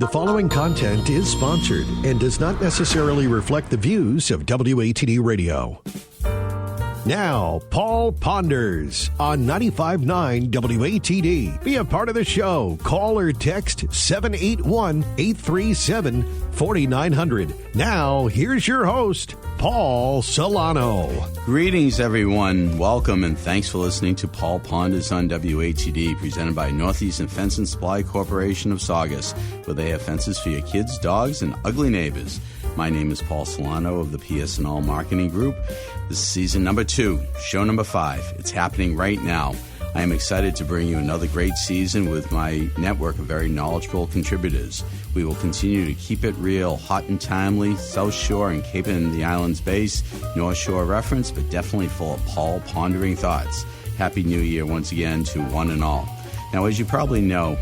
The following content is sponsored and does not necessarily reflect the views of WATD Radio. Now, Paul Ponders on 95.9 WATD. Be a part of the show. Call or text 781-837-4900. Now, here's your host, Paul Solano. Greetings, everyone. Welcome and thanks for listening to Paul Ponders on WATD, presented by Northeastern Fence and Supply Corporation of Saugus, where they have fences for your kids, dogs, and ugly neighbors. My name is Paul Solano of the PS&L Marketing Group. This is season number 2, show number 5. It's happening right now. I am excited to bring you another great season with my network of very knowledgeable contributors. We will continue to keep it real, hot and timely, South Shore and Cape and the Islands base, North Shore reference, but definitely full of Paul pondering thoughts. Happy New Year once again to one and all. Now, as you probably know,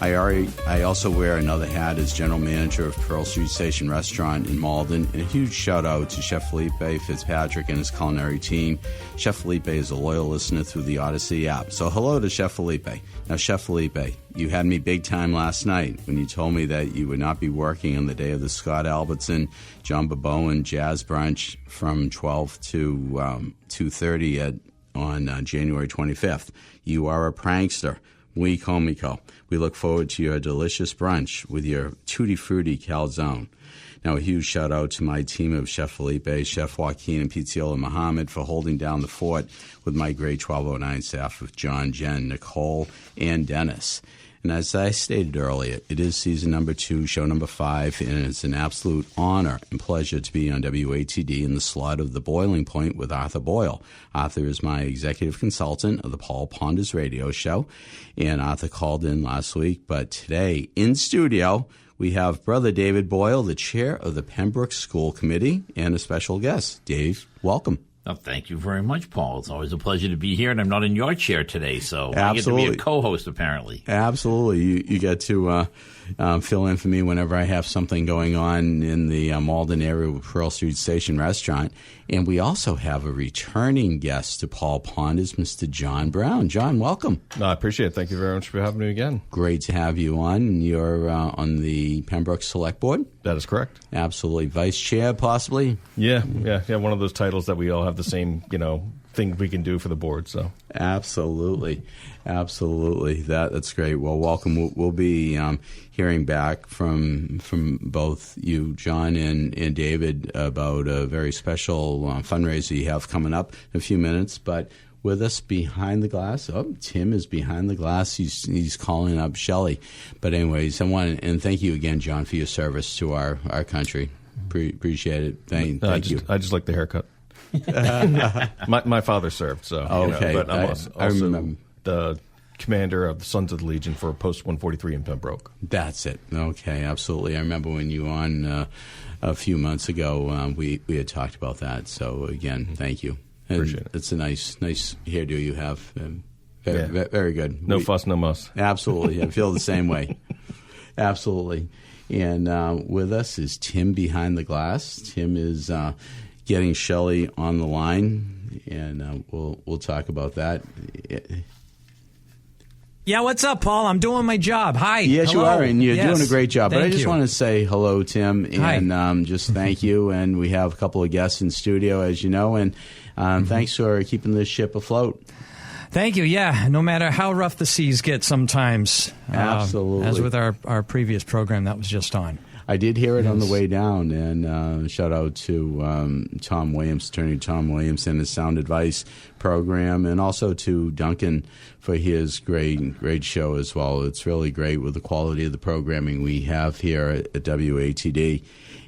I also wear another hat as general manager of Pearl Street Station Restaurant in Malden, and a huge shout out to Chef Felipe Fitzpatrick and his culinary team. Chef Felipe is a loyal listener through the Odyssey app. So hello to Chef Felipe. Now, Chef Felipe, you had me big time last night when you told me that you would not be working on the day of the Scott Albertson, John Boboan Jazz Brunch from 12 to 2:30 on January 25th. You are a prankster. Muy comico. We look forward to your delicious brunch with your tutti frutti calzone. Now, a huge shout out to my team of Chef Felipe, Chef Joaquin, and Pizziola Muhammad for holding down the fort with my great 1209 staff of John, Jen, Nicole, and Dennis. And as I stated earlier, it is season number 2, show number 5, and it's an absolute honor and pleasure to be on WATD in the slot of The Boiling Point with Arthur Boyle. Arthur is my executive consultant of the Paul Ponders radio show, and Arthur called in last week, but today in studio we have Brother David Boyle, the chair of the Pembroke School Committee, and a special guest. Dave, welcome. Oh, thank you very much, Paul. It's always a pleasure to be here, and I'm not in your chair today, so Absolutely. I get to be a co-host, apparently. Absolutely. You get to fill in for me whenever I have something going on in the Malden area with Pearl Street Station Restaurant. And we also have a returning guest to Paul Ponders, Mr. John Brown. John, welcome. No, I appreciate it. Thank you very much for having me again. Great to have you on. You're on the Pembroke Select Board? That is correct. Absolutely. Vice Chair, possibly? Yeah. One of those titles that we all have the same, thing we can do for the board. So absolutely. That's great. Well, welcome. We'll be hearing back from both you, John, and David about a very special fundraiser you have coming up in a few minutes. But with us behind the glass, Tim is behind the glass. He's calling up Shelley. But anyways, and thank you again, John, for your service to our country. Appreciate it. Thank you. I just like the haircut. my father served, so okay. But I'm I remember the commander of the Sons of the Legion for Post 143 in Pembroke. That's it. Okay, absolutely. I remember when you were on a few months ago. We had talked about that. So again, thank you. And appreciate it. It's a nice hairdo you have. Very good. No fuss, no muss. Absolutely. I feel the same way. Absolutely. And with us is Tim behind the glass. Tim is getting Shelley on the line, and we'll talk about that. Yeah, what's up, Paul? I'm doing my job. Hi. Yes, hello. You are, and you're yes. doing a great job. Thank But I just you. want to say hello, Tim, and just thank you. And we have a couple of guests in studio, as you know, and thanks for keeping this ship afloat. Thank you. Yeah, no matter how rough the seas get sometimes. Absolutely. As with our previous program that was just on. I did hear it on the way down, and shout out to Tom Williams, attorney Tom Williams, and his Sound Advice program, and also to Duncan for his great show as well. It's really great with the quality of the programming we have here at WATD,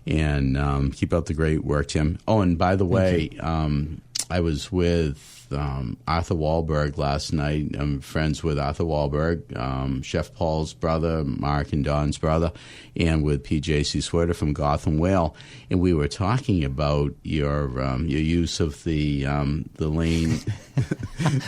and keep up the great work, Tim. Oh, and by the way, I was with Arthur Wahlberg last night. I'm friends with Arthur Wahlberg, Chef Paul's brother, Mark and Don's brother, and with PJC Sweater from Gotham Whale. And we were talking about your use of the lane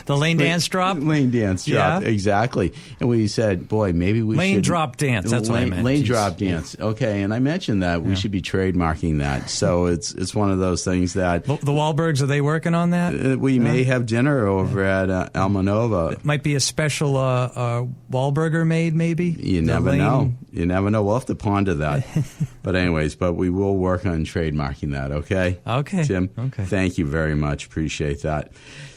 the lane dance drop. Lane dance drop, Yeah. exactly. And we said, boy, maybe we Lane should drop dance. That's what I meant. Lane Jeez. drop dance. Okay, and I mentioned that we should be trademarking that. So it's one of those things that The Wahlbergs, are they working on that? we may have dinner over at Almanova. Might be a special Wahlburger made, maybe. You The never lane know. You never know. We'll have to ponder that. But we will work on trademarking that, okay? Okay. Jim? Okay. Thank you very much. Appreciate that.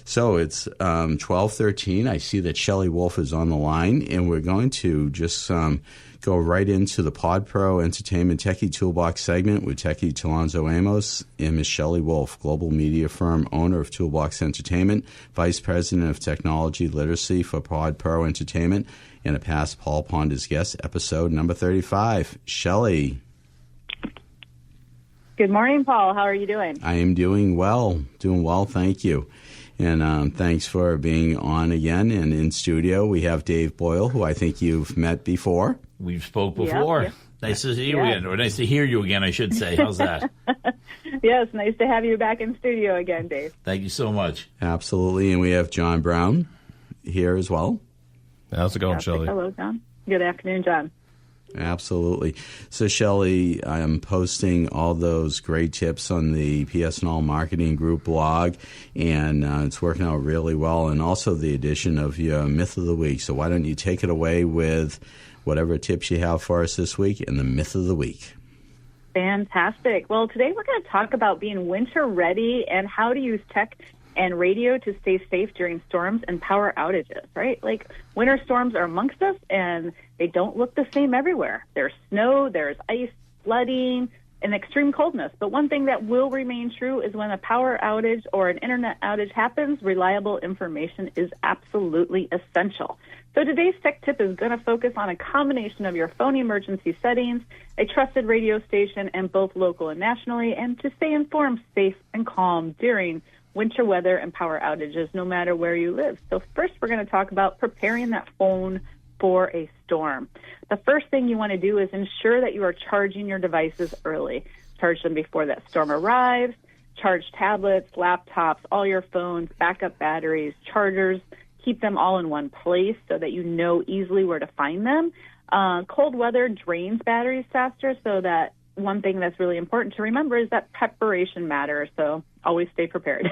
So it's 12:13. I see that Shelley Wolf is on the line, and we're going to just go right into the Pod Pro Entertainment Techie Toolbox segment with Techie Talonzo Amos and Ms. Shelley Wolf, global media firm, owner of Toolbox Entertainment, Vice President of Technology Literacy for Pod Pro Entertainment, and a past Paul Ponders guest, episode number 35. Shelley. Good morning, Paul. How are you doing? I am doing well. Thank you. And thanks for being on again. And in studio, we have Dave Boyle, who I think you've met before. We've spoke before. Yep. Nice to see you again, or nice to hear you again, I should say. How's that? Yes, nice to have you back in studio again, Dave. Thank you so much. Absolutely. And we have John Brown here as well. How's it going, Shelley? Hello, John. Good afternoon, John. Absolutely. So, Shelley, I'm posting all those great tips on the PS&All Marketing Group blog, and it's working out really well, and also the addition of your Myth of the Week. So why don't you take it away with whatever tips you have for us this week and the Myth of the Week. Fantastic. Well, today we're going to talk about being winter ready and how to use tech and radio to stay safe during storms and power outages, right? Like, winter storms are amongst us, and they don't look the same everywhere. There's snow, there's ice, flooding, and extreme coldness. But one thing that will remain true is when a power outage or an internet outage happens, reliable information is absolutely essential. So today's tech tip is going to focus on a combination of your phone emergency settings, a trusted radio station, and both local and nationally, and to stay informed, safe, and calm during winter weather and power outages, no matter where you live. So first, we're going to talk about preparing that phone for a storm. The first thing you want to do is ensure that you are charging your devices early. Charge them before that storm arrives. Charge tablets, laptops, all your phones, backup batteries, chargers. Keep them all in one place so that you know easily where to find them. Cold weather drains batteries faster, so that one thing that's really important to remember is that preparation matters, so always stay prepared.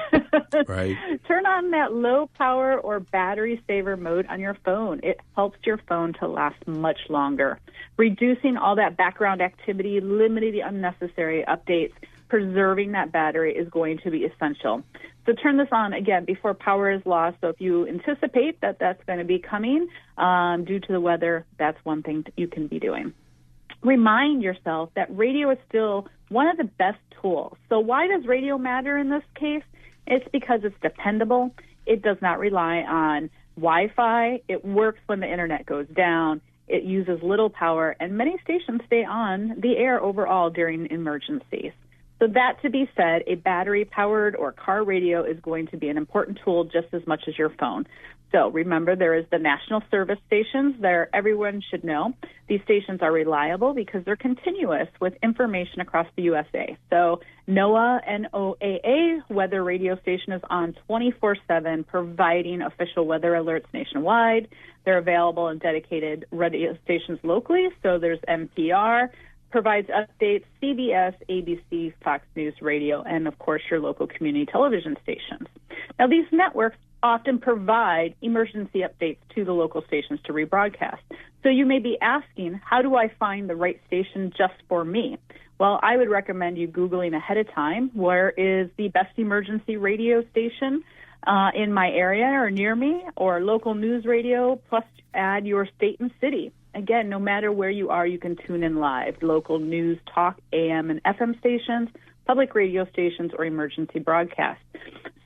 Right. Turn on that low power or battery saver mode on your phone. It helps your phone to last much longer. Reducing all that background activity, limiting the unnecessary updates, preserving that battery is going to be essential. So turn this on, again, before power is lost. So if you anticipate that that's going to be coming due to the weather, that's one thing that you can be doing. Remind yourself that radio is still one of the best tools. So why does radio matter in this case? It's because it's dependable. It does not rely on Wi-Fi. It works when the internet goes down. It uses little power, and many stations stay on the air overall during emergencies. So that to be said, a battery-powered or car radio is going to be an important tool just as much as your phone. So remember, there is the national service stations that everyone should know. These stations are reliable because they're continuous with information across the USA. So NOAA weather radio station is on 24/7, providing official weather alerts nationwide. They're available in dedicated radio stations locally. So there's NPR, provides updates, CBS, ABC, Fox News Radio, and, of course, your local community television stations. Now, these networks often provide emergency updates to the local stations to rebroadcast. So you may be asking, how do I find the right station just for me? Well, I would recommend you Googling ahead of time, where is the best emergency radio station in my area or near me, or local news radio, plus add your state and city. Again, no matter where you are, you can tune in live. Local news, talk, AM and FM stations, public radio stations, or emergency broadcasts.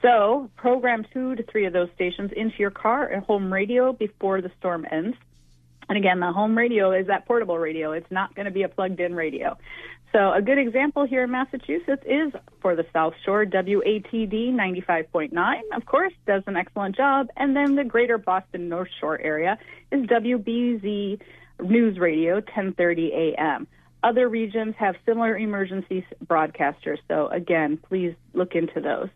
So program 2 to 3 of those stations into your car and home radio before the storm ends. And again, the home radio is that portable radio. It's not going to be a plugged-in radio. So a good example here in Massachusetts is for the South Shore, WATD 95.9, of course, does an excellent job. And then the greater Boston North Shore area is WBZ News Radio 1030 AM. Other regions have similar emergency broadcasters. So again, please look into those.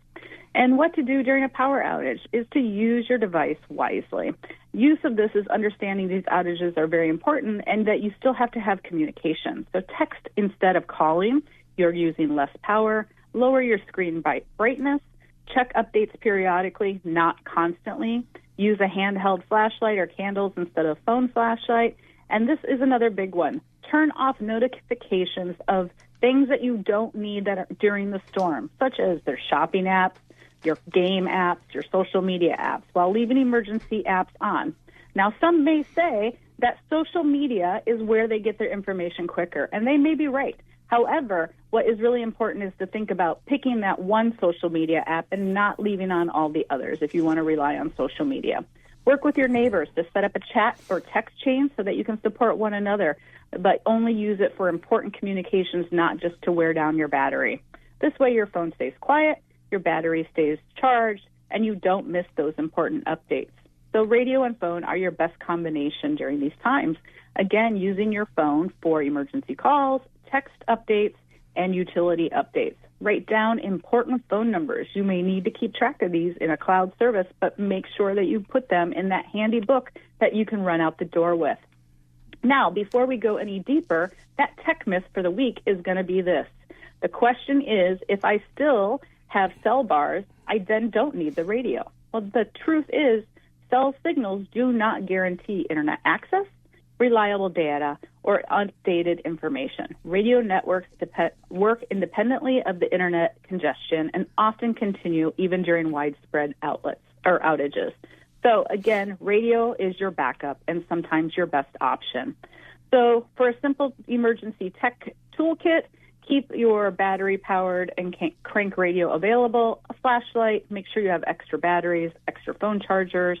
And what to do during a power outage is to use your device wisely. Use of this is understanding these outages are very important and that you still have to have communication. So text instead of calling. You're using less power. Lower your screen brightness. Check updates periodically, not constantly. Use a handheld flashlight or candles instead of phone flashlight. And this is another big one. turn off notifications of things that you don't need that are during the storm, such as their shopping apps, your game apps, your social media apps, while leaving emergency apps on. Now, some may say that social media is where they get their information quicker, and they may be right. However, what is really important is to think about picking that one social media app and not leaving on all the others if you want to rely on social media. Work with your neighbors to set up a chat or text chain so that you can support one another, but only use it for important communications, not just to wear down your battery. This way your phone stays quiet, your battery stays charged, and you don't miss those important updates. So radio and phone are your best combination during these times. Again, using your phone for emergency calls, text updates, and utility updates. Write down important phone numbers. You may need to keep track of these in a cloud service, but make sure that you put them in that handy book that you can run out the door with. Now, before we go any deeper, that tech myth for the week is going to be this. The question is, if I still have cell bars, I then don't need the radio. Well, the truth is, cell signals do not guarantee internet access, reliable data, or updated information. Radio networks work independently of the internet congestion and often continue even during widespread outages. So again, radio is your backup and sometimes your best option. So for a simple emergency tech toolkit, keep your battery powered and crank radio available, a flashlight, make sure you have extra batteries, extra phone chargers,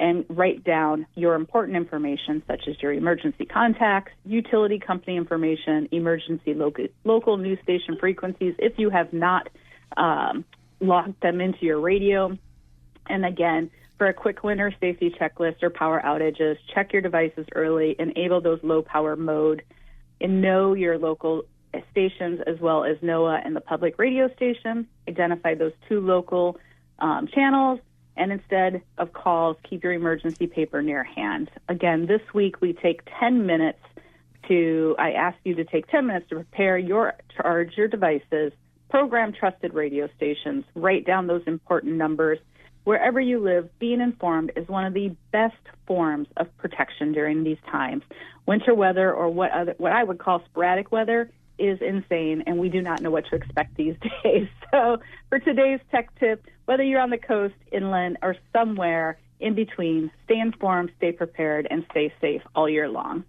and write down your important information such as your emergency contacts, utility company information, emergency local news station frequencies if you have not logged them into your radio. And again, for a quick winter safety checklist or power outages, check your devices early, enable those low power mode, and know your local stations as well as NOAA and the public radio station. Identify those two local channels. And instead of calls, keep your emergency paper near hand. Again, this week we take 10 minutes I ask you to take 10 minutes to charge your devices, program trusted radio stations, write down those important numbers. Wherever you live, being informed is one of the best forms of protection during these times. Winter weather, or what I would call sporadic weather, is insane, and we do not know what to expect these days. So for today's tech tip, whether you're on the coast, inland, or somewhere in between, stay informed, stay prepared, and stay safe all year long.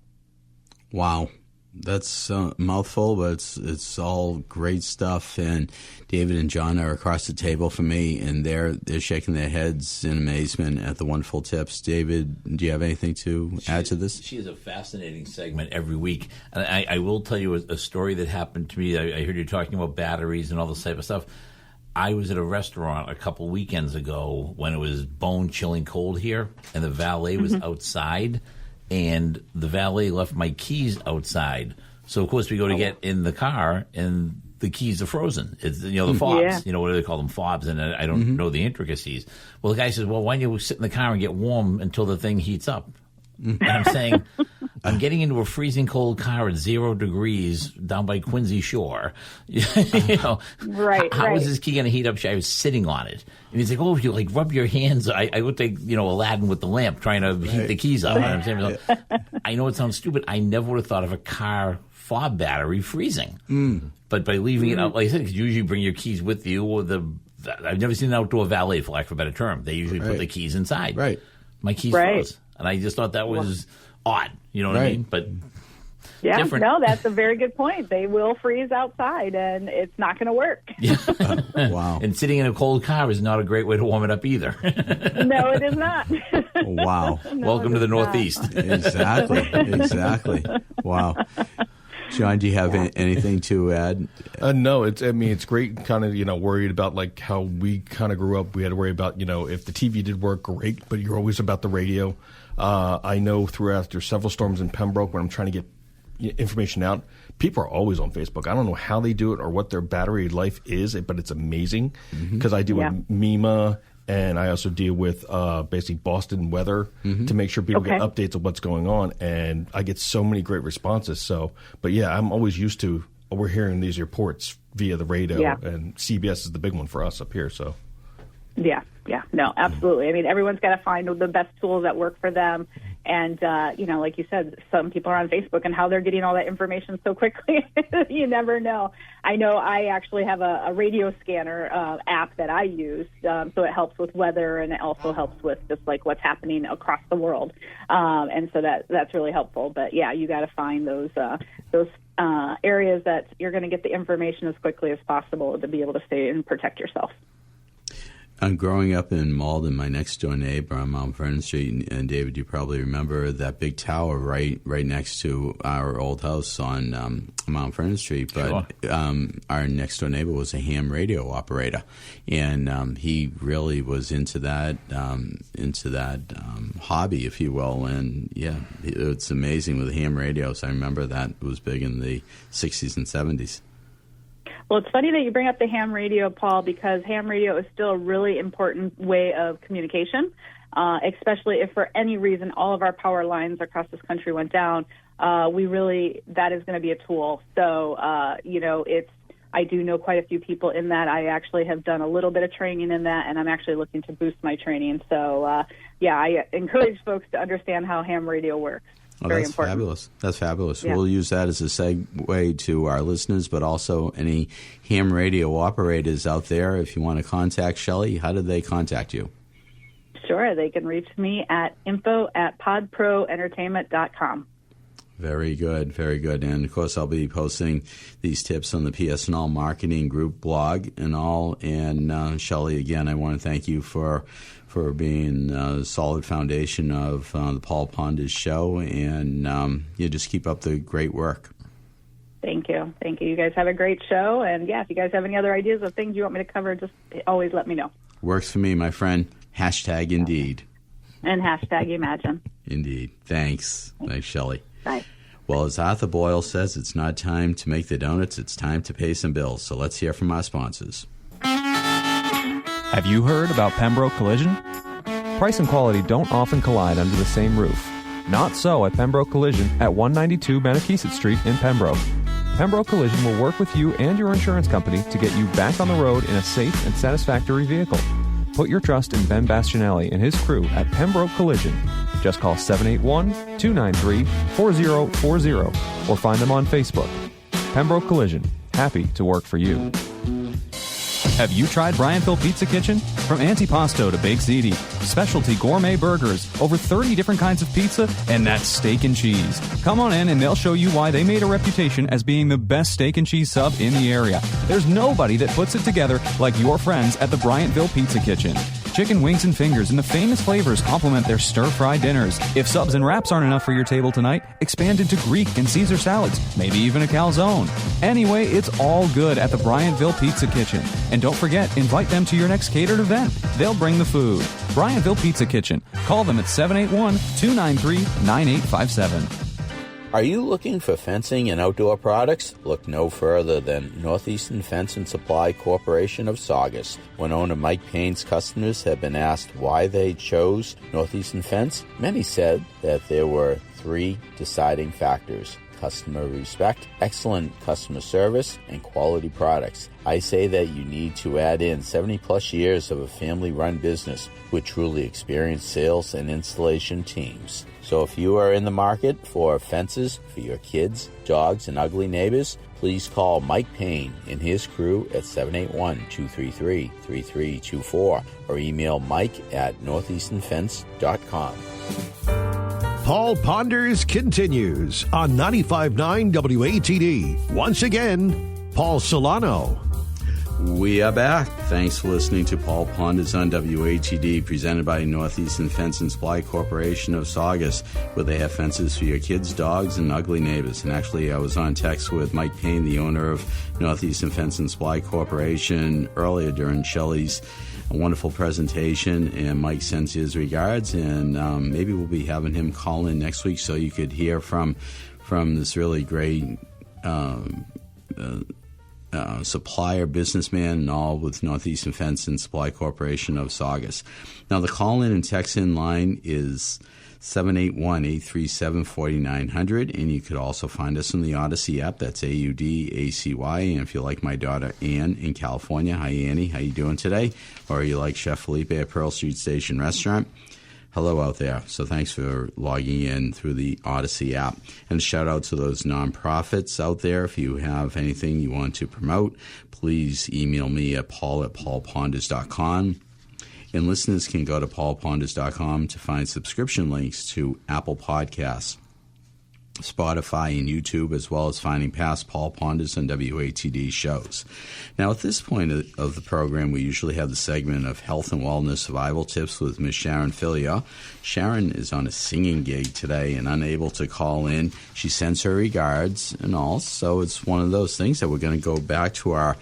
Wow. That's a mouthful, but it's all great stuff. And David and John are across the table from me, and they're shaking their heads in amazement at the wonderful tips. David, do you have anything to add to this? She has a fascinating segment every week. And I will tell you a story that happened to me. I heard you talking about batteries and all this type of stuff. I was at a restaurant a couple weekends ago when it was bone-chilling cold here, and the valet was outside. And the valet left my keys outside. So, of course, we go to get in the car, and the keys are frozen. It's, the fobs. Yeah. What do they call them? Fobs, and I don't know the intricacies. Well, the guy says, well, why don't you sit in the car and get warm until the thing heats up? And I'm saying, I'm getting into a freezing cold car at 0 degrees down by Quincy Shore. Right. How is this key going to heat up? I was sitting on it. And he's like, oh, if you rub your hands. I looked like, Aladdin with the lamp trying to heat the keys up. And I'm saying, I know it sounds stupid. I never would have thought of a car fob battery freezing. But by leaving it out, like I said, because you usually bring your keys with you, or I've never seen an outdoor valet, for lack of a better term. They usually put the keys inside. Right. My keys froze. And I just thought that was odd. You know what I mean? But yeah, different. No, that's a very good point. They will freeze outside, and it's not going to work. Wow. And sitting in a cold car is not a great way to warm it up either. No, it is not. Wow. Welcome to the Northeast. Exactly. Wow. John, do you have anything to add? No, it's great. Kind of, worried about how we kind of grew up. We had to worry about, if the TV did work, great, but you're always about the radio. I know there's several storms in Pembroke when I'm trying to get information out. People are always on Facebook. I don't know how they do it or what their battery life is, but it's amazing because I deal with MEMA. And I also deal with basically Boston weather to make sure people get updates of what's going on. And I get so many great responses. So, but yeah, I'm always used to, we're hearing these reports via the radio, and CBS is the big one for us up here. So, yeah, no, absolutely. I mean, everyone's got to find the best tools that work for them. And, like you said, some people are on Facebook, and how they're getting all that information so quickly, you never know. I know I actually have a radio scanner app that I use, so it helps with weather, and it also helps with just like what's happening across the world. And so that's really helpful. But yeah, you got to find those areas that you're going to get the information as quickly as possible to be able to stay and protect yourself. I'm growing up in Malden. My next door neighbor on Mount Vernon Street, and David, you probably remember that big tower right next to our old house on Mount Vernon Street. But our next door neighbor was a ham radio operator, and he really was into that hobby, if you will. And yeah, it's amazing with ham radios. I remember that was big in the 60s and 70s. Well, it's funny that you bring up the ham radio, Paul, because ham radio is still a really important way of communication, especially if for any reason all of our power lines across this country went down. That is going to be a tool. So, I do know quite a few people in that. I actually have done a little bit of training in that, and I'm actually looking to boost my training. So, I encourage folks to understand how ham radio works. Oh, that's fabulous. That's fabulous. Yeah. We'll use that as a segue to our listeners, but also any ham radio operators out there. If you want to contact Shelley, how do they contact you? Sure. They can reach me at info@podproentertainment.com. Very good. Very good. And, of course, I'll be posting these tips on the PSNL Marketing Group blog and all. And, Shelley, again, I want to thank you for being a solid foundation of the Paul Ponders Show. And you just keep up the great work. Thank you. Thank you. You guys have a great show. And, if you guys have any other ideas of things you want me to cover, just always let me know. Works for me, my friend. # Indeed. And # Imagine. Indeed. Thanks. Thanks, Shelley. Bye. Well, as Arthur Boyle says, it's not time to make the donuts, it's time to pay some bills. So let's hear from our sponsors. Have you heard about Pembroke Collision? Price and quality don't often collide under the same roof. Not so at Pembroke Collision at 192 Manakesett Street in Pembroke. Pembroke Collision will work with you and your insurance company to get you back on the road in a safe and satisfactory vehicle. Put your trust in Ben Bastianelli and his crew at Pembroke Collision. Just call 781-293-4040 or find them on Facebook. Pembroke Collision, happy to work for you. Have you tried Bryanttville Pizza Kitchen? From antipasto to baked ziti, specialty gourmet burgers, over 30 different kinds of pizza, and that's steak and cheese. Come on in and they'll show you why they made a reputation as being the best steak and cheese sub in the area. There's nobody that puts it together like your friends at the Bryanttville Pizza Kitchen. Chicken wings and fingers and the famous flavors complement their stir-fry dinners. If subs and wraps aren't enough for your table tonight, expand into Greek and Caesar salads, maybe even a calzone. Anyway, it's all good at the Bryanttville Pizza Kitchen. And don't forget, invite them to your next catered event. They'll bring the food. Bryanttville Pizza Kitchen. Call them at 781-293-9857. Are you looking for fencing and outdoor products? Look no further than Northeastern Fence and Supply Corporation of Saugus. When owner Mike Payne's customers have been asked why they chose Northeastern Fence, many said that there were 3 deciding factors: customer respect, excellent customer service, and quality products. I say that you need to add in 70-plus years of a family-run business with truly experienced sales and installation teams. So if you are in the market for fences for your kids, dogs, and ugly neighbors, please call Mike Payne and his crew at 781-233-3324 or email mike@northeasternfence.com. Paul Ponders continues on 95.9 WATD. Once again, Paul Solano. We are back. Thanks for listening to Paul Ponders on WATD, presented by Northeastern Fence and Supply Corporation of Saugus, where they have fences for your kids, dogs, and ugly neighbors. And actually, I was on text with Mike Payne, the owner of Northeastern Fence and Supply Corporation, earlier during Shelley's wonderful presentation, and Mike sends his regards, and maybe we'll be having him call in next week so you could hear from this really great supplier, businessman, and all with Northeastern Fence and Supply Corporation of Saugus. Now, the call-in and text-in line is 781-837-4900, and you could also find us on the Odyssey app. That's AUDACY. And if you like my daughter Ann in California, hi Annie, how you doing today? Or you like Chef Felipe at Pearl Street Station Restaurant, hello out there. So thanks for logging in through the Odyssey app. And a shout out to those nonprofits out there. If you have anything you want to promote, please email me at paul@paulponders.com. And listeners can go to paulponders.com to find subscription links to Apple Podcasts, Spotify, and YouTube, as well as finding past Paul Ponders and WATD shows. Now, at this point of the program, we usually have the segment of Health and Wellness Survival Tips with Ms. Sharon Filio. Sharon is on a singing gig today and unable to call in. She sends her regards and all, so it's one of those things that we're going to go back to our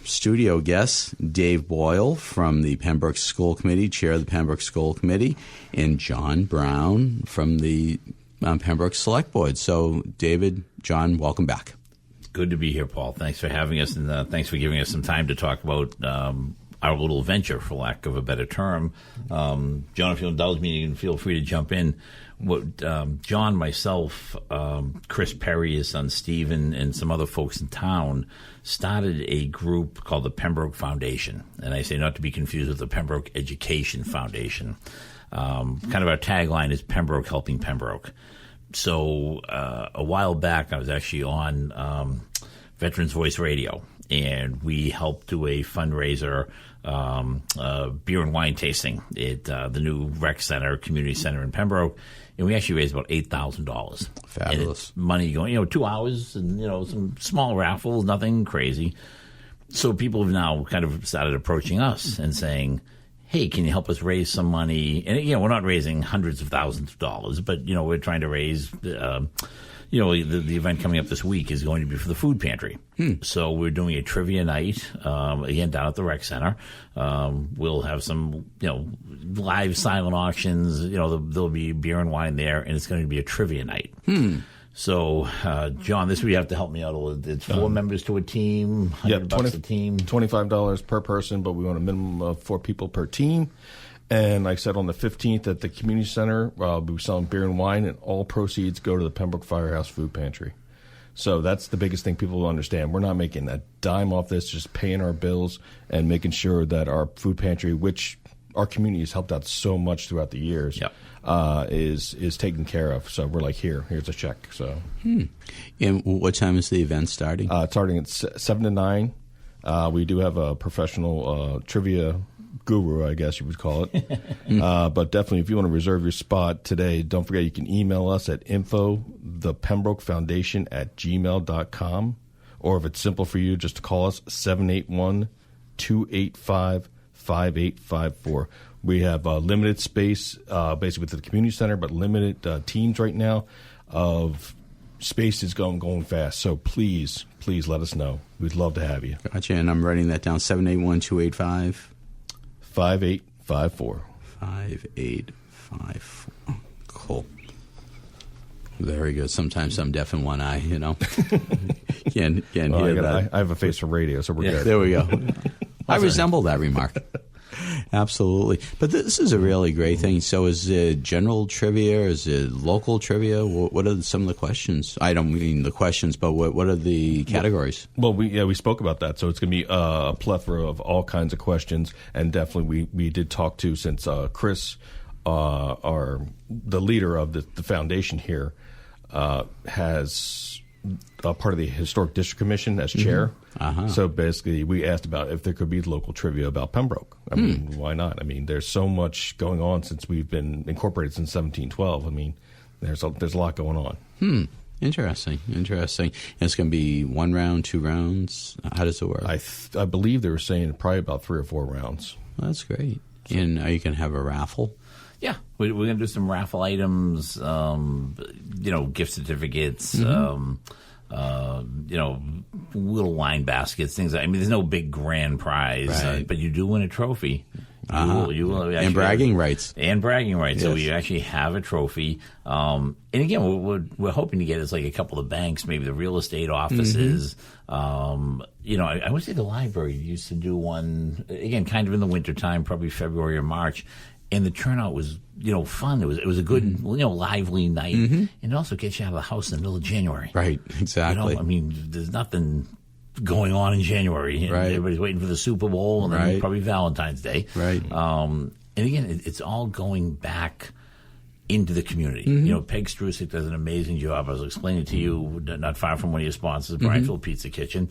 studio guests, Dave Boyle from the Pembroke School Committee, Chair of the Pembroke School Committee, and John Brown from the Pembroke Select Board. So, David, John, welcome back. Good to be here, Paul. Thanks for having us, and thanks for giving us some time to talk about our little venture, for lack of a better term. John, if you'll indulge me, you can feel free to jump in. John, myself, Chris Perry, his son Stephen, and some other folks in town started a group called the Pembroke Foundation. And I say not to be confused with the Pembroke Education Foundation. Kind of our tagline is Pembroke Helping Pembroke. So a while back, I was actually on Veterans Voice Radio, and we helped do a fundraiser, beer and wine tasting at the new rec center, community center in Pembroke, and we actually raised about $8,000. Fabulous. And money going, 2 hours and, some small raffles, nothing crazy. So people have now kind of started approaching us and saying, hey, can you help us raise some money? And, we're not raising hundreds of thousands of dollars, but, we're trying to raise, the event coming up this week is going to be for the food pantry. So we're doing a trivia night, again, down at the rec center. We'll have some, live silent auctions. There'll be beer and wine there, and it's going to be a trivia night. So, John, this week you have to help me out a little. It's 4 members to a team, $100 a team. $25 per person, but we want a minimum of 4 people per team. And like I said, on the 15th at the community center, we'll be selling beer and wine, and all proceeds go to the Pembroke Firehouse Food Pantry. So that's the biggest thing people will understand. We're not making a dime off this, just paying our bills and making sure that our food pantry, which our community has helped out so much throughout the years, is taken care of. So we're like, here's a check. So, And what time is the event starting? Starting at 7 to 9. We do have a professional trivia guru, I guess you would call it. But definitely, if you want to reserve your spot today, don't forget you can email us at info@thepembrokefoundation@gmail.com. Or if it's simple for you, just to call us, 781-285-5854. We have limited space, basically with the community center, but limited teams right now of space is going fast. So please let us know. We'd love to have you. Gotcha. And I'm writing that down, 781-285. 5854. 5854. Cool. Very good. Sometimes I'm deaf in one eye, Can't hear that. I have a face for radio, so we're good. There we go. I resemble that remark. Absolutely. But this is a really great thing. So is it general trivia? Is it local trivia? What are some of the questions? I don't mean the questions, but what are the categories? Well, we spoke about that. So it's going to be a plethora of all kinds of questions. And definitely we did talk to, since Chris, the leader of the foundation here, has part of the Historic District Commission as chair. So basically, we asked about if there could be local trivia about Pembroke. I mean, why not? I mean, there's so much going on since we've been incorporated since 1712. I mean, there's a lot going on. Interesting. And it's going to be 1 round, 2 rounds. How does it work? I believe they were saying probably about 3 or 4 rounds. Well, that's great. And are you going to have a raffle? Yeah, we're going to do some raffle items, gift certificates, little wine baskets, things. There's no big grand prize, right. But you do win a trophy. You will and bragging rights. Yes. So we actually have a trophy. And again, we're hoping to get is like a couple of banks, maybe the real estate offices. I would say the library used to do one, again, kind of in the wintertime, probably February or March. And the turnout was, fun. It was a good, lively night. And it also gets you out of the house in the middle of January. Right, exactly. There's nothing going on in January. Right. Everybody's waiting for the Super Bowl and then probably Valentine's Day. Right. And again, it's all going back into the community. Mm-hmm. You know, Peg Strusik does an amazing job. I was explaining to you, not far from one of your sponsors, Brianfield Pizza Kitchen.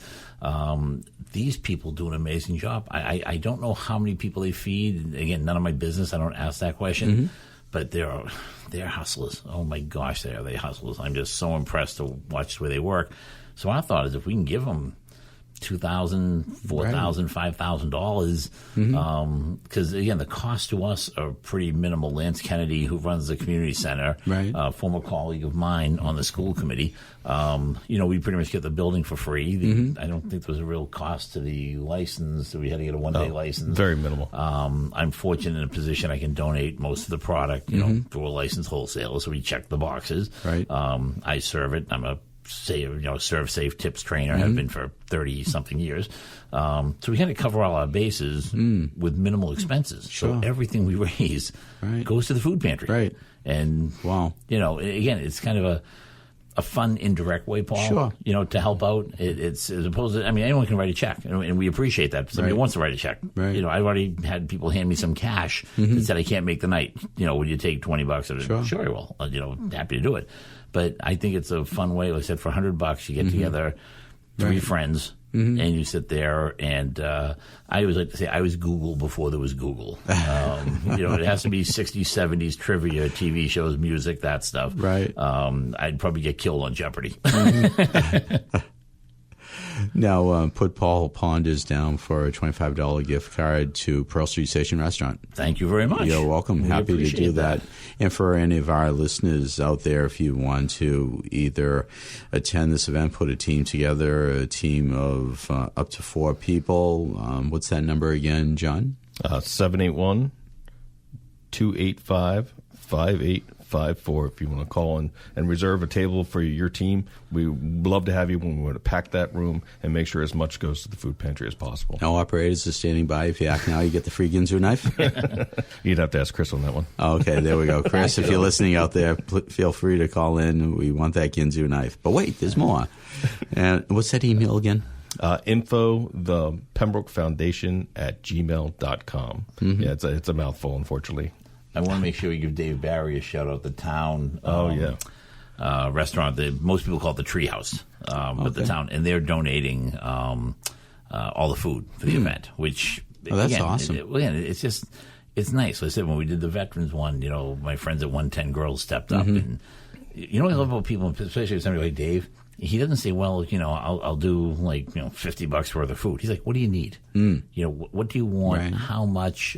These people do an amazing job. I don't know how many people they feed. Again, none of my business. I don't ask that question. But they're hustlers. Oh, my gosh, they hustlers. I'm just so impressed to watch the way they work. So our thought is if we can give them $2,000, $4,000, $5,000, because again, the cost to us are pretty minimal. Lance Kennedy, who runs the community center, former colleague of mine on the school committee, we pretty much get the building for free. I don't think there was a real cost to the license. We had to get a one-day license. Very minimal. I'm fortunate in a position I can donate most of the product, through a licensed wholesaler, so we check the boxes. Right. I serve it. I'm a serve safe tips trainer, have been for 30 something years. So we had to cover all our bases with minimal expenses. Sure. So everything we raise goes to the food pantry. Right. And again, it's kind of a fun indirect way, Paul. Sure. To help out. It's as opposed to, anyone can write a check, and we appreciate that. Somebody wants to write a check. Right. I've already had people hand me some cash that said I can't make the night. Would you take $20? Sure, I will. Happy to do it. But I think it's a fun way. Like I said, for $100, you get together 3 friends, and you sit there. And I always like to say I was Google before there was Google. It has to be 60s, 70s trivia, TV shows, music, that stuff. Right. I'd probably get killed on Jeopardy. Now, put Paul Ponders down for a $25 gift card to Pearl Street Station Restaurant. Thank you very much. You're welcome. We Happy to do appreciate that. And for any of our listeners out there, if you want to either attend this event, put a team together, a team of up to 4 people. What's that number again, John? 781-285-5854 if you want to call and reserve a table for your team. We love to have you when we want to pack that room and make sure as much goes to the food pantry as possible. No operators are standing by. If you act now, you get the free Ginsu knife. You'd have to ask Chris on that one. Okay, there we go. Chris, if you're listening out there, feel free to call in. We want that Ginsu knife. But wait, there's more. And what's that email again? Info, the Pembroke Foundation @gmail.com. Yeah, it's a mouthful, unfortunately. I want to make sure we give Dave Barry a shout out. The town restaurant. Most people call it the Treehouse, but the town, and they're donating all the food for the event. Which that's awesome. It's nice. Like I said, when we did the veterans one, my friends at 110 Girls stepped up, and what I love about people, especially somebody like Dave. He doesn't say, well, I'll do like $50 worth of food. He's like, what do you need? What do you want? Right. How much?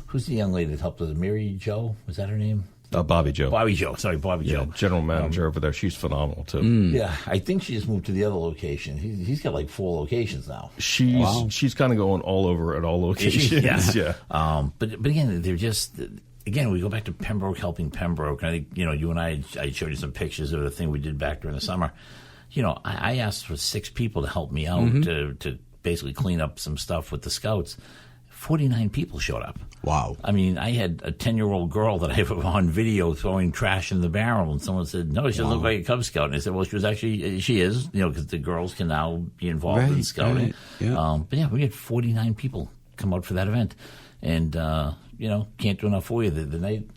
Who's the young lady that helped us? Mary Jo? Was that her name? Bobby Jo. Bobby Jo. Sorry, Bobby Jo. General manager over there. She's phenomenal, too. Yeah, I think she just moved to the other location. He's got like 4 locations now. She's kind of going all over at all locations. Yeah. But again, they're just... Again, we go back to Pembroke helping Pembroke. I think, you and I showed you some pictures of the thing we did back during the summer. I asked for 6 people to help me out to basically clean up some stuff with the Scouts. 49 people showed up. Wow. I mean, I had a 10-year-old girl that I have on video throwing trash in the barrel, and someone said, no, she doesn't look like a Cub Scout. And I said, well, she is, because the girls can now be involved in scouting. Right, yeah. But yeah, we had 49 people come out for that event. And, can't do enough for you. The night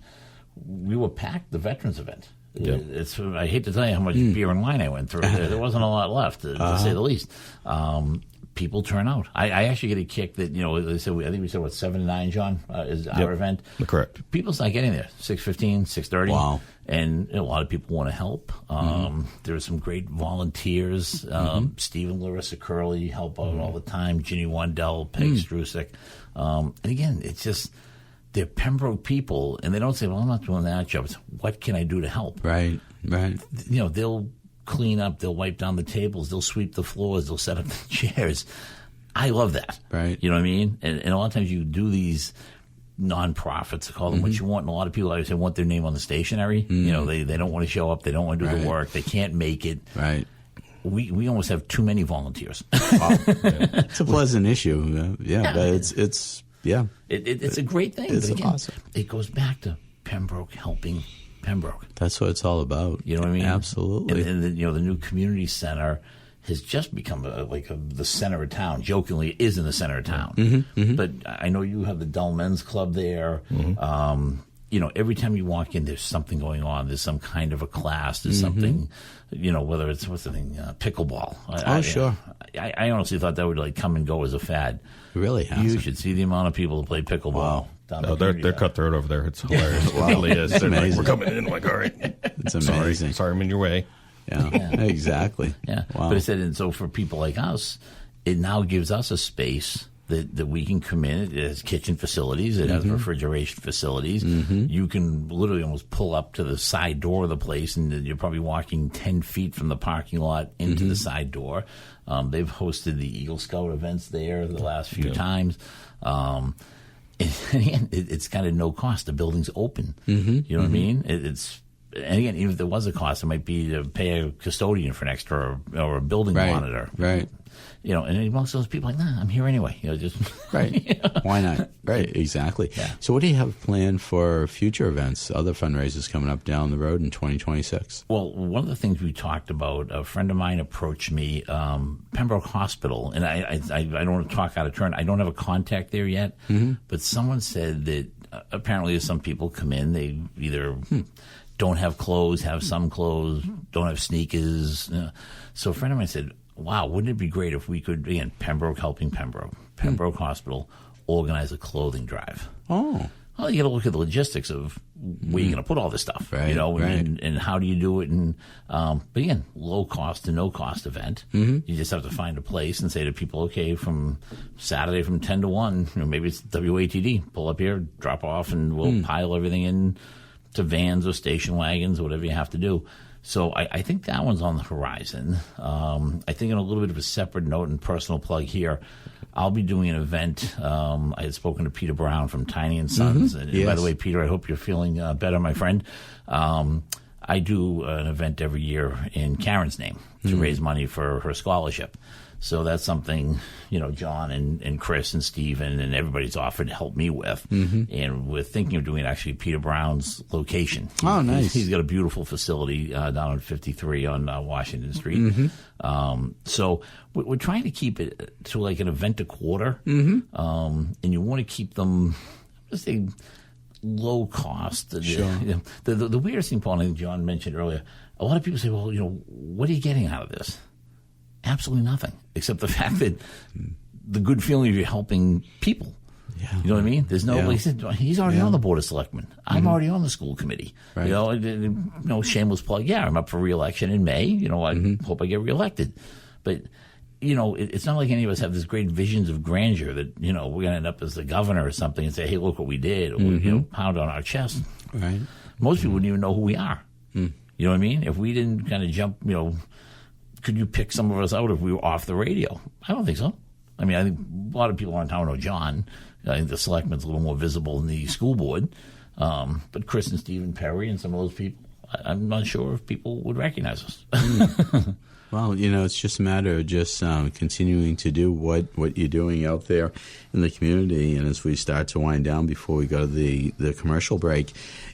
we were packed, the veterans event. Yep. I hate to tell you how much beer and wine I went through. There wasn't a lot left, to say the least. People turn out. I actually get a kick that, they said, I think we said, 7 to 9, John, is our event. Correct. People start getting there, 6:15, 6:30. Wow. And a lot of people want to help. There are some great volunteers. Steve and Larissa Curley help out all the time. Ginny Wandell, Peg Strusik. And again, it's just... They're Pembroke people, and they don't say, well, I'm not doing that job. It's, what can I do to help? Right. They'll clean up, they'll wipe down the tables, they'll sweep the floors, they'll set up the chairs. I love that. Right. You know what I mean? And a lot of times you do these non-profits, call them what you want, and a lot of people, like I say, want their name on the stationery. They don't want to show up, they don't want to do the work, they can't make it. Right. We almost have too many volunteers. It's a pleasant issue. But it's yeah. It's a great thing. It's but again, awesome. It goes back to Pembroke helping Pembroke. That's what it's all about. You know what I mean? Absolutely. And the new community center has just become the center of town. Jokingly, it is in the center of town. But I know you have the Dull Men's Club there. Every time you walk in, there's something going on. There's some kind of a class. There's something, whether it's, what's the thing, pickleball. Sure. I honestly thought that would come and go as a fad. It really has. You should see the amount of people that play pickleball. Wow. No, they're cutthroat over there. It's hilarious. It really is. They're like, we're coming in. I'm like, all right. It's amazing. Sorry, I'm in your way. Yeah, exactly. Yeah. Wow. But I said, and so for people like us, it now gives us a space that we can come in. It has kitchen facilities. It has refrigeration facilities. You can literally almost pull up to the side door of the place, and you're probably walking 10 feet from the parking lot into the side door. They've hosted the Eagle Scout events there the last few times. And again, it's kind of no cost. The building's open. You know what I mean? And again, even if there was a cost, it might be to pay a custodian for an extra or a building monitor. Right. And most of those people are like, nah, I'm here anyway. Just right. Why not? Right. Exactly. Yeah. So what do you have planned for future events, other fundraisers coming up down the road in 2026? Well, one of the things we talked about, a friend of mine approached me, Pembroke Hospital, and I don't want to talk out of turn. I don't have a contact there yet, but someone said that apparently some people come in, they either don't have clothes, have some clothes, don't have sneakers. So a friend of mine said, wow, wouldn't it be great if we could, again, Pembroke helping Pembroke Hospital, organize a clothing drive? Oh. Well, you got to look at the logistics of where you're going to put all this stuff, right, and how do you do it? And but again, low cost to no cost event. You just have to find a place and say to people, okay, from Saturday from 10 to 1, maybe it's WATD, pull up here, drop off, and we'll pile everything in to vans or station wagons, whatever you have to do. So I think that one's on the horizon. I think on a little bit of a separate note and personal plug here, I'll be doing an event. I had spoken to Peter Brown from Tiny and Sons. And by the way, Peter, I hope you're feeling better, my friend. I do an event every year in Karen's name to raise money for her scholarship. So that's something, John and Chris and Steven and everybody's offered to help me with. And we're thinking of doing actually Peter Brown's location. Oh, nice. He's got a beautiful facility down on 53 on Washington Street. So we're trying to keep it to like an event a quarter. And you want to keep them, let's say, low cost. Sure. The weirdest thing, Paul, I think John mentioned earlier, a lot of people say, well, what are you getting out of this? Absolutely nothing, except the fact that the good feeling of you're helping people. Yeah. You know what I mean? There's no, like he said, he's already on the Board of Selectmen. I'm already on the school committee. Right. Shameless plug. Yeah, I'm up for re-election in May. I hope I get re-elected. But, it's not like any of us have this great visions of grandeur that, we're going to end up as the governor or something and say, hey, look what we did. Or, pound on our chest. Right. Most people wouldn't even know who we are. You know what I mean? If we didn't kind of jump, could you pick some of us out if we were off the radio? I don't think so. I mean, I think a lot of people in town know John. I think the selectman's a little more visible than the school board. But Chris and Stephen Perry and some of those people, I'm not sure if people would recognize us. Well, it's just a matter of just continuing to do what you're doing out there in the community. And as we start to wind down before we go to the commercial break,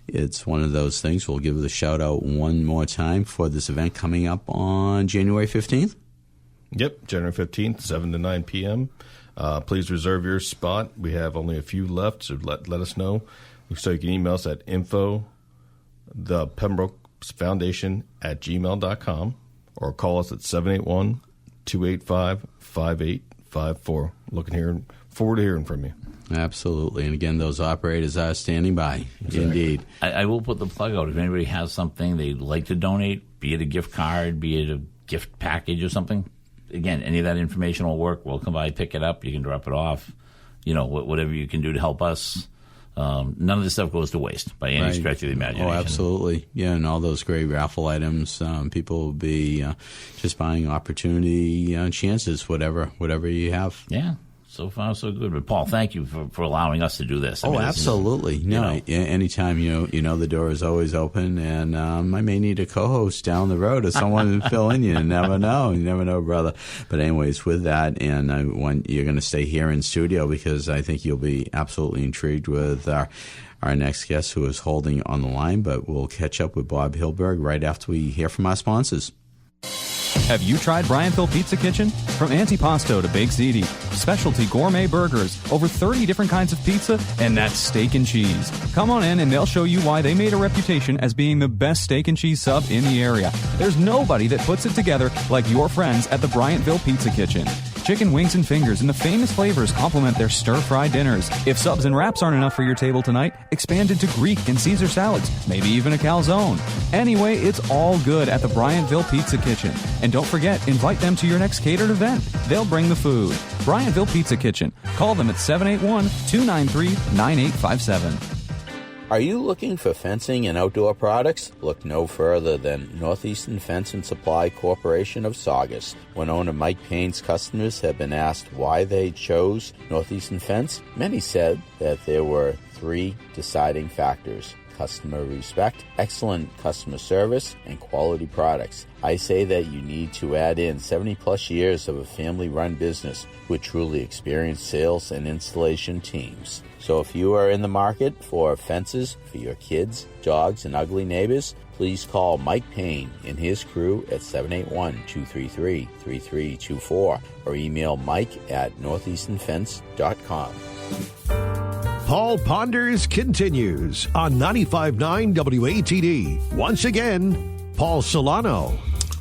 it's one of those things. We'll give the shout out one more time for this event coming up on January 15th. Yep, January 15th, 7 to 9 p.m. Please reserve your spot. We have only a few left, so let us know. So you can email us at info.thepembrokefoundation@gmail.com or call us at 781-285-5854. Looking forward to hearing from you. Absolutely. And again, those operators are standing by. Exactly. Indeed. I will put the plug out. If anybody has something they'd like to donate, be it a gift card, be it a gift package or something, again, any of that information will work. We'll come by, pick it up. You can drop it off. Whatever you can do to help us. None of this stuff goes to waste by any stretch of the imagination. Oh, absolutely. Yeah, and all those great raffle items, people will be just buying opportunity chances, whatever you have. Yeah. So far, so good. But, Paul, thank you for allowing us to do this. Absolutely. Anytime, the door is always open, and I may need a co-host down the road or someone to fill in. You never know. You never know, brother. But anyways, with that, and you're going to stay here in studio because I think you'll be absolutely intrigued with our next guest who is holding on the line. But we'll catch up with Bob Hilberg right after we hear from our sponsors. Have you tried Brianville Pizza Kitchen? From antipasto to baked ziti, specialty gourmet burgers, over 30 different kinds of pizza, and that's steak and cheese. Come on in and they'll show you why they made a reputation as being the best steak and cheese sub in the area. There's nobody that puts it together like your friends at the Briantville Pizza Kitchen. Chicken wings and fingers and the famous flavors complement their stir-fried dinners. If subs and wraps aren't enough for your table tonight, expand into Greek and Caesar salads, maybe even a calzone. Anyway, it's all good at the Briantville Pizza Kitchen. And don't forget, invite them to your next catered event. They'll bring the food. Briantville Pizza Kitchen. Call them at 781-293-9857. Are you looking for fencing and outdoor products? Look no further than Northeastern Fence and Supply Corporation of Saugus. When owner Mike Payne's customers have been asked why they chose Northeastern Fence, many said that there were 3 deciding factors: customer respect, excellent customer service, and quality products. I say that you need to add in 70-plus years of a family-run business with truly experienced sales and installation teams. So if you are in the market for fences for your kids, dogs, and ugly neighbors, please call Mike Payne and his crew at 781-233-3324 or email Mike at northeasternfence.com. Paul Ponders continues on 95.9 WATD. Once again, Paul Solano.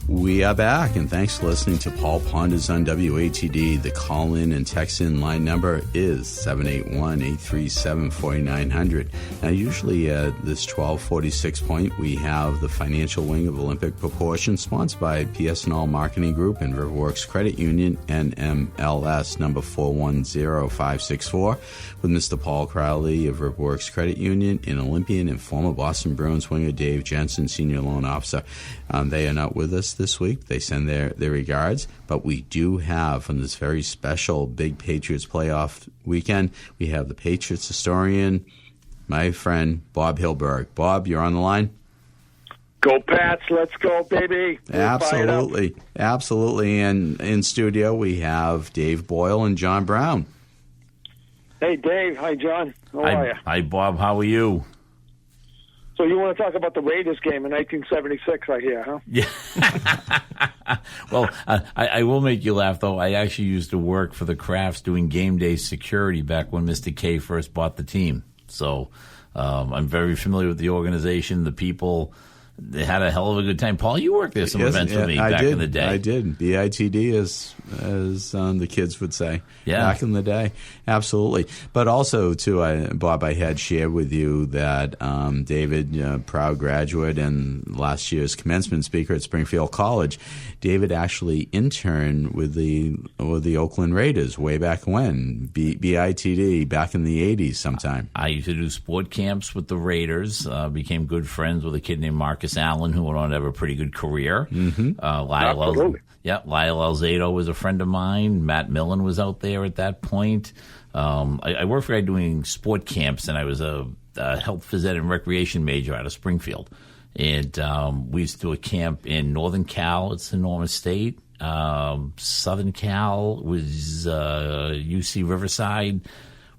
We are back, and thanks for listening to Paul Ponders on WATD. The call-in and text-in line number is 781-837-4900. Now, usually at this 1246 point, we have the financial wing of Olympic Proportions, sponsored by PS&L Marketing Group and Riverworks Credit Union, NMLS number 410564, with Mr. Paul Crowley of Riverworks Credit Union and Olympian and former Boston Bruins winger Dave Jensen, Senior Loan Officer. They are not with us this week. They send their regards, but we do have on this very special big Patriots playoff weekend, we have the Patriots historian, my friend Bob Hilberg. Bob, you're on the line. Go Pats, let's go, baby. Absolutely. And in studio we have Dave Boyle and John Brown. Hey, Dave. Hi, John. How are you? Hi, Bob. How are you? So you want to talk about the Raiders game in 1976, I hear, huh? Yeah. Well, I will make you laugh, though. I actually used to work for the Crafts doing game day security back when Mr. K first bought the team. So I'm very familiar with the organization, the people. They had a hell of a good time. Paul, you worked there some events with me back in the day. I did. BITD, as the kids would say, back in the day. Absolutely. But also, too, Bob, I had shared with you that David, proud graduate and last year's commencement speaker at Springfield College, David actually interned with the Oakland Raiders way back when, BITD, back in the 80s sometime. I used to do sport camps with the Raiders, became good friends with a kid named Marcus Allen, who went on to have a pretty good career. Mm-hmm. Lyle Alzado was a friend of mine. Matt Millen was out there at that point. I worked for a guy doing sport camps, and I was a health, phys ed, and recreation major out of Springfield. And we used to do a camp in Northern Cal. It's an enormous state. Southern Cal was UC Riverside.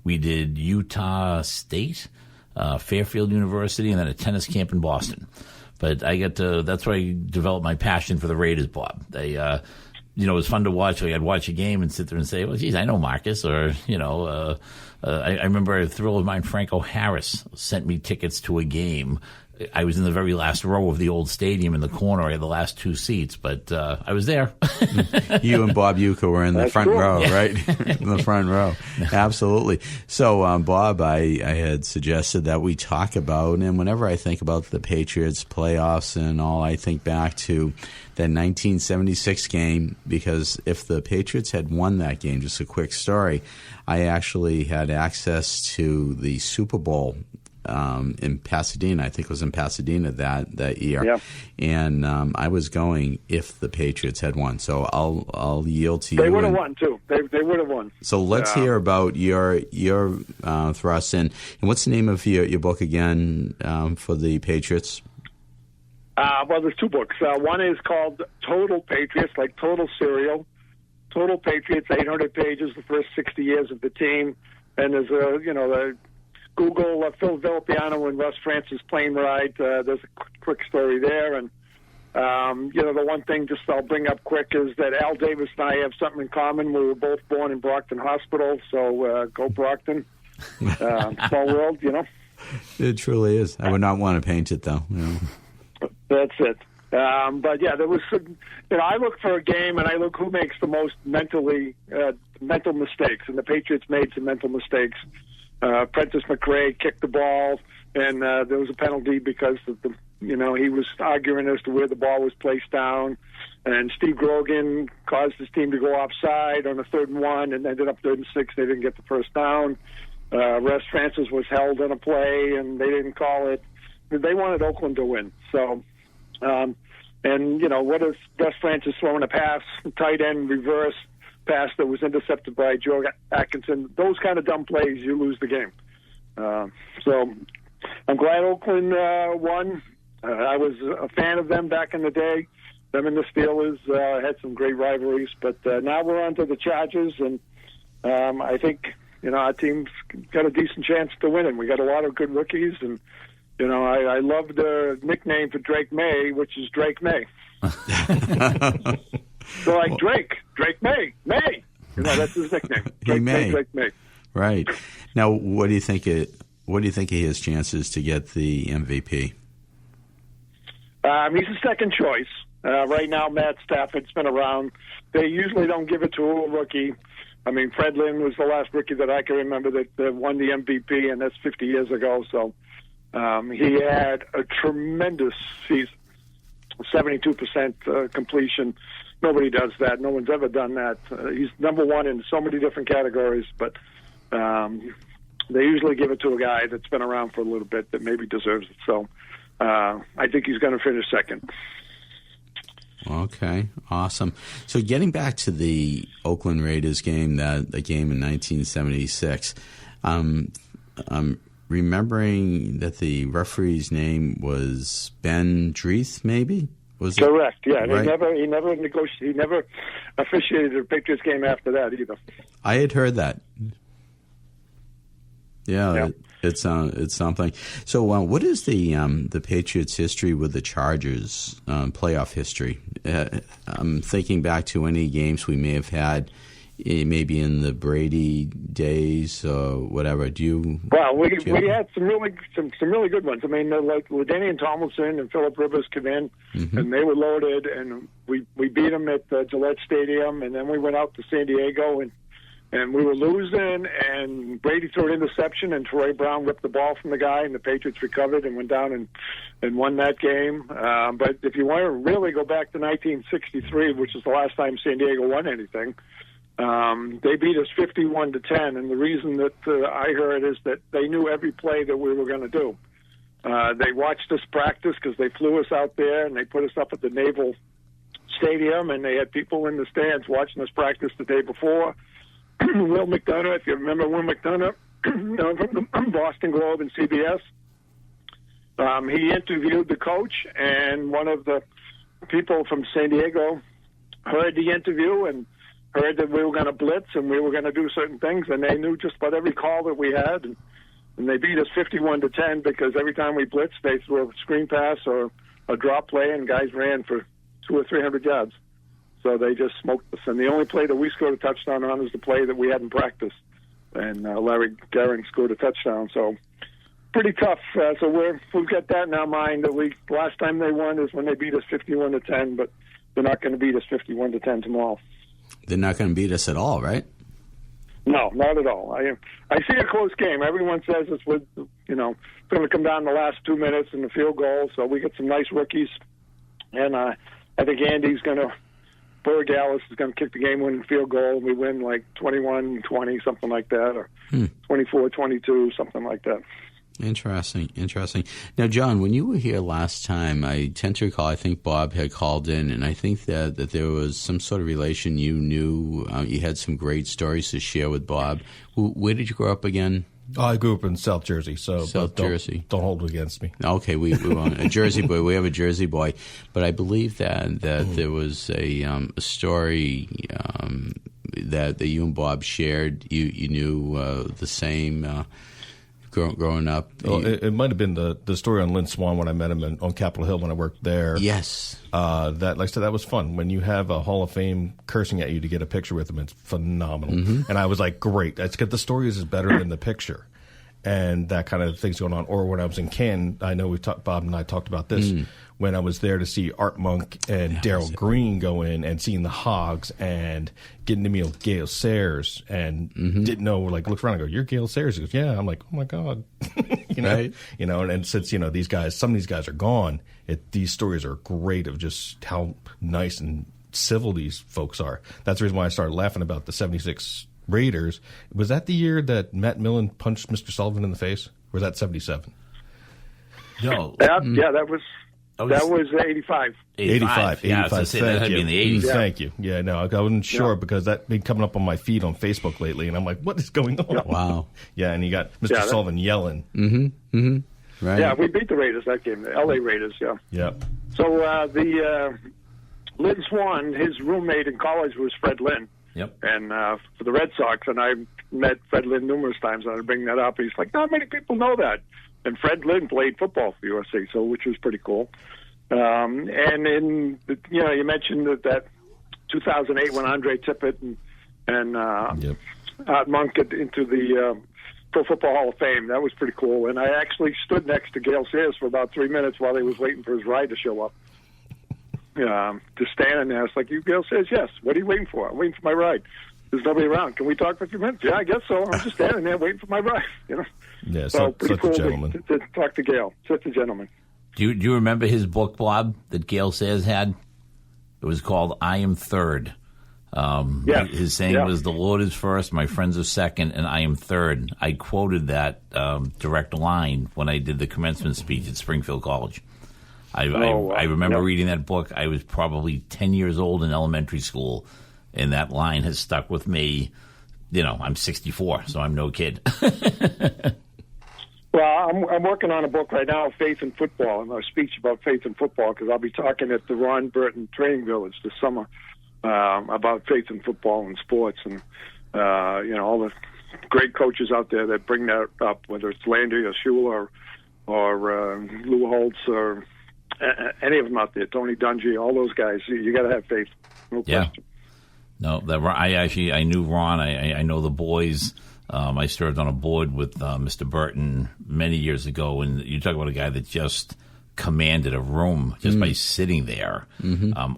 We did Utah State, Fairfield University, and then a tennis camp in Boston. But that's where I developed my passion for the Raiders, Bob. They, it was fun to watch. I'd watch a game and sit there and say, well, geez, I know Marcus. Or, I remember a thrill of mine, Franco Harris, sent me tickets to a game. I was in the very last row of the old stadium in the corner. I had the last 2 seats, but I was there. You and Bob Uecker were in the front row, right? In the front row. Absolutely. So, Bob, I had suggested that we talk about, and whenever I think about the Patriots playoffs and all, I think back to that 1976 game, because if the Patriots had won that game, just a quick story, I actually had access to the Super Bowl in Pasadena. I think it was in Pasadena that year. Yeah. And I was going if the Patriots had won. So I'll yield to you. They would have won too. They would have won. So let's hear about your thrust in. And what's the name of your book again for the Patriots? Well, there's 2 books. One is called Total Patriots, like Total Cereal. Total Patriots, 800 pages, the first 60 years of the team. And there's the Google Phil Villapiano and Russ Francis plane ride. There's a quick story there. And The one thing just I'll bring up quick is that Al Davis and I have something in common. We were both born in Brockton Hospital, so go Brockton. Small world, It truly is. I would not want to paint it, though. That's it. But yeah, there was some, I look for a game and I look who makes the most mental mistakes, and the Patriots made some mental mistakes. Prentice McRae kicked the ball, and there was a penalty because of he was arguing as to where the ball was placed down, and Steve Grogan caused his team to go offside on a 3rd and 1, and ended up 3rd and 6. They didn't get the first down. Russ Francis was held on a play, and they didn't call it. They wanted Oakland to win, so. What if Russ Francis throwing a pass, tight end reverse pass that was intercepted by Joe Atkinson? Those kind of dumb plays, you lose the game. So I'm glad Oakland won. I was a fan of them back in the day. Them and the Steelers had some great rivalries, but now we're on to the Chargers, and I think our team's got a decent chance to win it. We got a lot of good rookies, and I love the nickname for Drake May, which is Drake May. So like Drake May. That's his nickname. Drake May. Right. Now, what do you think he has chances to get the MVP? He's a second choice. Right now, Matt Stafford's been around. They usually don't give it to a rookie. I mean, Fred Lynn was the last rookie that I can remember that won the MVP, and that's 50 years ago. So he had a tremendous season, 72% completion. Nobody does that. No one's ever done that. He's number one in so many different categories, but they usually give it to a guy that's been around for a little bit that maybe deserves it. So I think he's going to finish second. Okay, awesome. So getting back to the Oakland Raiders game, the game in 1976, I'm remembering that the referee's name was Ben Dreith, maybe? Was it? Correct, yeah. Right? He never officiated a Patriots game after that either. I had heard that. Yeah. It's something. So, what is the Patriots' history with the Chargers playoff history? I'm thinking back to any games we may have had, maybe in the Brady days or whatever. Do you? Well, we had some really good ones. I mean, like LaDainian Tomlinson and Phillip Rivers came in, and they were loaded, and we beat them at Gillette Stadium, and then we went out to San Diego and we were losing, and Brady threw an interception, and Troy Brown ripped the ball from the guy, and the Patriots recovered and went down and won that game. But if you want to really go back to 1963, which is the last time San Diego won anything, they beat us 51-10, and the reason that I heard is that they knew every play that we were going to do. They watched us practice because they flew us out there, and they put us up at the Naval Stadium, and they had people in the stands watching us practice the day before. Will McDonough, if you remember Will McDonough from the Boston Globe and CBS, he interviewed the coach, and one of the people from San Diego heard the interview and heard that we were going to blitz and we were going to do certain things, and they knew just about every call that we had, and they beat us 51-10 because every time we blitzed, they threw a screen pass or a drop play, and guys ran for 200 or 300 yards. So they just smoked us. And the only play that we scored a touchdown on is the play that we had in practice. And Larry Gehring scored a touchdown. So pretty tough. So we've got that in our mind that last time they won is when they beat us 51-10, but they're not going to beat us 51-10 tomorrow. They're not going to beat us at all, right? No, not at all. I see a close game. Everyone says it's going to come down the last 2 minutes and the field goal. So we get some nice rookies. And I think Andy's going to Borregales is going to kick the game-winning field goal, and we win like 21-20, something like that, or 24-22, something like that. Interesting. Now, John, when you were here last time, I tend to recall, I think Bob had called in, and I think that there was some sort of relation you knew. You had some great stories to share with Bob. Where did you grow up again? I grew up in South Jersey, so Jersey. Don't hold it against me. Okay, we won't. A Jersey boy. We have a Jersey boy, but I believe that there was a story that you and Bob shared. You knew the same growing up. Well, it might have been the story on Lynn Swan when I met him on Capitol Hill when I worked there. Yes. That, like I said, that was fun. When you have a Hall of Fame cursing at you to get a picture with him, it's phenomenal. And I was like, great. Let's get the stories is better than the picture. And that kind of thing's going on. Or when I was in Cannes, I know Bob and I talked about this, when I was there to see Art Monk and Daryl Green go in and seeing the Hogs and getting to meet Gale Sayers and didn't know, like, looked around and go, "You're Gale Sayers?" He goes, "Yeah." I'm like, "Oh my God." Right. And since, these guys, some of these guys are gone, these stories are great of just how nice and civil these folks are. That's the reason why I started laughing about the 76 Raiders. Was that the year that Matt Millen punched Mr. Sullivan in the face? Or was that 77? No. Yeah, that was 85. 85. Yeah, I was gonna say that had to be in the 80s. Thank you. Yeah, no, I wasn't sure because that been coming up on my feed on Facebook lately, and I'm like, what is going on? Wow. Yeah, and you got Mr. Sullivan yelling. Right. Yeah, we beat the Raiders that game, the L.A. Raiders, yeah. Yeah. So the Lynn Swan, his roommate in college was Fred Lynn. Yep. And for the Red Sox, and I met Fred Lynn numerous times, and I bring that up. He's like, not many people know that. And Fred Lynn played football for USC, so which was pretty cool. And in you mentioned that 2008 when Andre Tippett and Art Monk get into the Pro Football Hall of Fame, that was pretty cool. And I actually stood next to Gale Sayers for about 3 minutes while he was waiting for his ride to show up. Just standing there, it's like, Gale says, yes. What are you waiting for? I'm waiting for my ride. There's nobody around. Can we talk for a few minutes? Yeah, I guess so. I'm just standing there waiting for my ride. Yeah, so pretty such cool a gentleman. to talk to Gale. Such a gentleman. Do you remember his book, Bob, that Gale Sayers had? It was called "I Am Third." His saying was, "The Lord is first, my friends are second, and I am third." I quoted that direct line when I did the commencement speech at Springfield College. I remember reading that book. I was probably 10 years old in elementary school, and that line has stuck with me. I'm 64, so I'm no kid. Well, I'm working on a book right now, Faith in Football, and a speech about faith in football, because I'll be talking at the Ron Burton Training Village this summer about faith in football and sports, and all the great coaches out there that bring that up, whether it's Landry or Shula or Lou Holtz or any of them out there, Tony Dungy, all those guys. You got to have faith, no question. No, I knew Ron. I know the boys. I served on a board with Mr. Burton many years ago, and you talk about a guy that just commanded a room just by sitting there,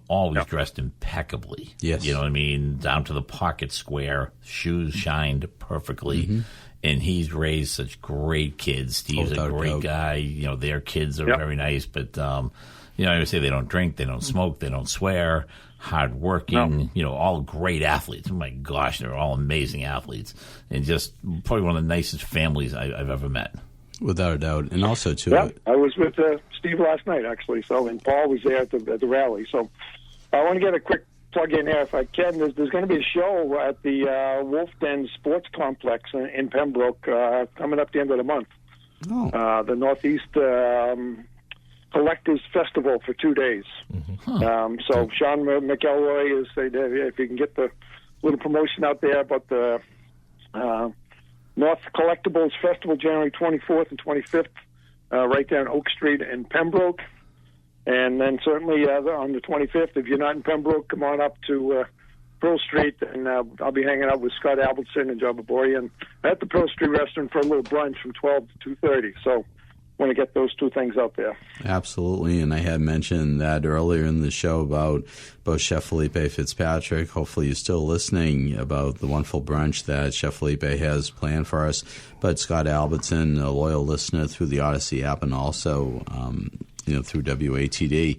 always dressed impeccably. Yes. You know what I mean? Down to the pocket square, shoes shined perfectly. And he's raised such great kids. Steve's a great guy. Their kids are very nice, but I would say they don't drink, they don't smoke, they don't swear. Hardworking, all great athletes. Oh my gosh, they're all amazing athletes, and just probably one of the nicest families I've ever met. Without a doubt, and also too. I was with Steve last night actually. So, and Paul was there at the rally. So, I want to get a quick plug in here if I can. There's going to be a show at the Wolf Den Sports Complex in Pembroke coming up the end of the month. The Northeast Collectors Festival for 2 days. So Sean McElroy is if you can get the little promotion out there about the North Collectibles Festival, January 24th and 25th, right there on Oak Street in Pembroke. And then certainly on the 25th, if you're not in Pembroke, come on up to Pearl Street, and I'll be hanging out with Scott Albertson and Joe Baborian at the Pearl Street Restaurant for a little brunch from 12 to 2:30. So want to get those two things out there. Absolutely, and I had mentioned that earlier in the show about Chef Felipe Fitzpatrick. Hopefully you're still listening about the wonderful brunch that Chef Felipe has planned for us. But Scott Albertson, a loyal listener through the Odyssey app and also through WATD,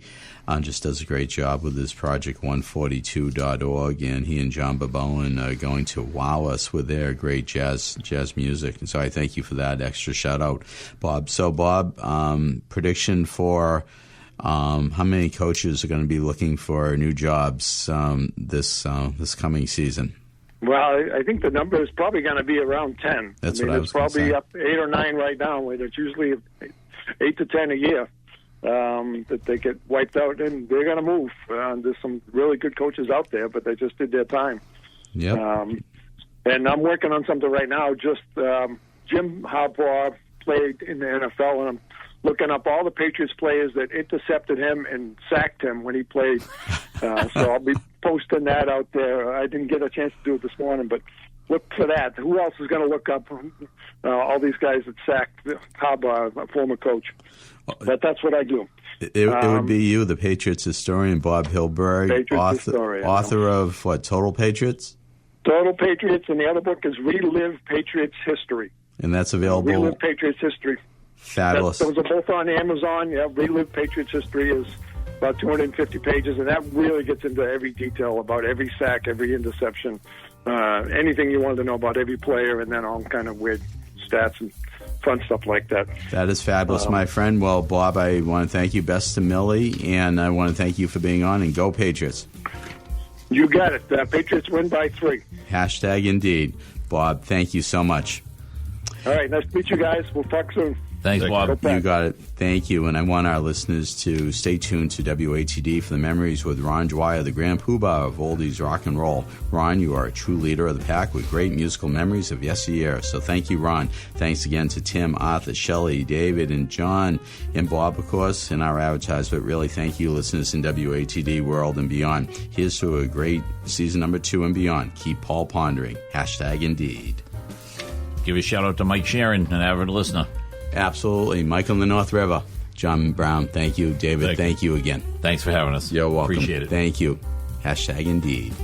just does a great job with this Project142.org, and he and John Babowen are going to wow us with their great jazz music. And so I thank you for that extra shout out, Bob. So Bob, prediction for how many coaches are going to be looking for new jobs this coming season? Well, I think the number is probably going to be around 10. That's what I was going to say. It's probably up 8 or 9 right now, where it's usually 8 to 10 a year. That they get wiped out, and they're going to move. There's some really good coaches out there, but they just did their time. Yep. And I'm working on something right now. Just Jim Harbaugh played in the NFL, and I'm looking up all the Patriots players that intercepted him and sacked him when he played. So I'll be posting that out there. I didn't get a chance to do it this morning, but look for that. Who else is going to look up all these guys that sacked Harbaugh, a former coach? But that's what I do. It would be you, the Patriots historian, Bob Hilberg, author of what, Total Patriots? Total Patriots, and the other book is Relive Patriots History. And that's available? Relive Patriots History. Fabulous. Those are both on Amazon. Yeah, Relive Patriots History is about 250 pages, and that really gets into every detail about every sack, every interception, anything you wanted to know about every player, and then all kind of weird stats and fun stuff like that. That is fabulous, my friend. Well, Bob, I want to thank you. Best to Millie, and I want to thank you for being on, and go Patriots. You got it. Patriots win by 3. Hashtag indeed. Bob, thank you so much. All right, nice to meet you guys. We'll talk soon. Thanks, Bob. You got it. Thank you. And I want our listeners to stay tuned to WATD for the memories with Ron Dwyer, the grand poobah of oldies rock and roll. Ron, you are a true leader of the pack with great musical memories of yesteryear. So thank you, Ron. Thanks again to Tim, Arthur, Shelley, David, and John, and Bob, of course, and our advertisers. But really, thank you, listeners in WATD world and beyond. Here's to a great season number 2 and beyond. Keep Paul pondering. Hashtag indeed. Give a shout out to Mike Sharon, an avid listener. Absolutely. Mike on the North River. John Brown, thank you. David, thank you again. Thanks for having us. You're welcome. Appreciate it. Thank you. Hashtag indeed.